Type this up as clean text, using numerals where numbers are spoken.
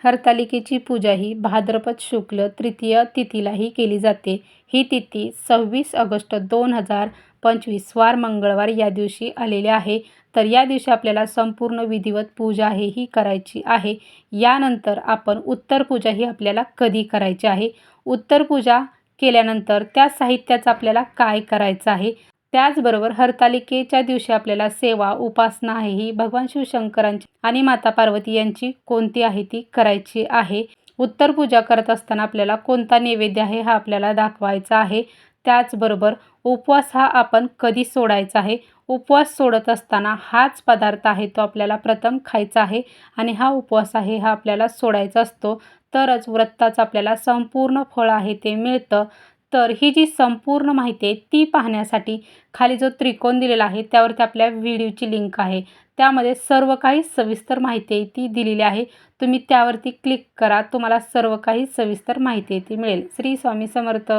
हरतालिकेची पूजा ही भाद्रपद शुक्ल तृतीय तिथीलाही केली जाते. ही तिथी 26 ऑगस्ट 2025 वार मंगळवार या दिवशी आलेले आहे. तर या दिवशी आपल्याला संपूर्ण विधिवत पूजा आहे ही करायची आहे. यानंतर आपण उत्तर पूजा ही आपल्याला कधी करायची आहे, उत्तर पूजा केल्यानंतर त्या साहित्याचं आपल्याला काय करायचं आहे, त्याचबरोबर हरतालिकेच्या दिवशी आपल्याला सेवा उपासना आहे ही भगवान शिवशंकरांची आणि माता पार्वती यांची कोणती आहे ती करायची आहे. उत्तर पूजा करत असताना आपल्याला कोणता नैवेद्य आहे हा आपल्याला दाखवायचा आहे. त्याचबरोबर उपवास हा आपण कधी सोडायचा आहे, उपवास सोडत असताना हाच पदार्थ आहे तो आपल्याला प्रथम खायचा आहे आणि हा उपवास आहे हा आपल्याला सोडायचा असतो. तरच व्रताचं आपल्याला संपूर्ण फळ आहे ते मिळतं. तर ही जी संपूर्ण माहिती आहे ती पाहण्यासाठी खाली जो त्रिकोण दिलेला आहे त्यावरती आपल्या व्हिडिओची लिंक आहे. त्यामध्ये सर्व काही सविस्तर माहिती आहे ती दिलेली आहे. तुम्ही त्यावरती क्लिक करा, तुम्हाला सर्व काही सविस्तर माहिती आहे ती मिळेल. श्री स्वामी समर्थ.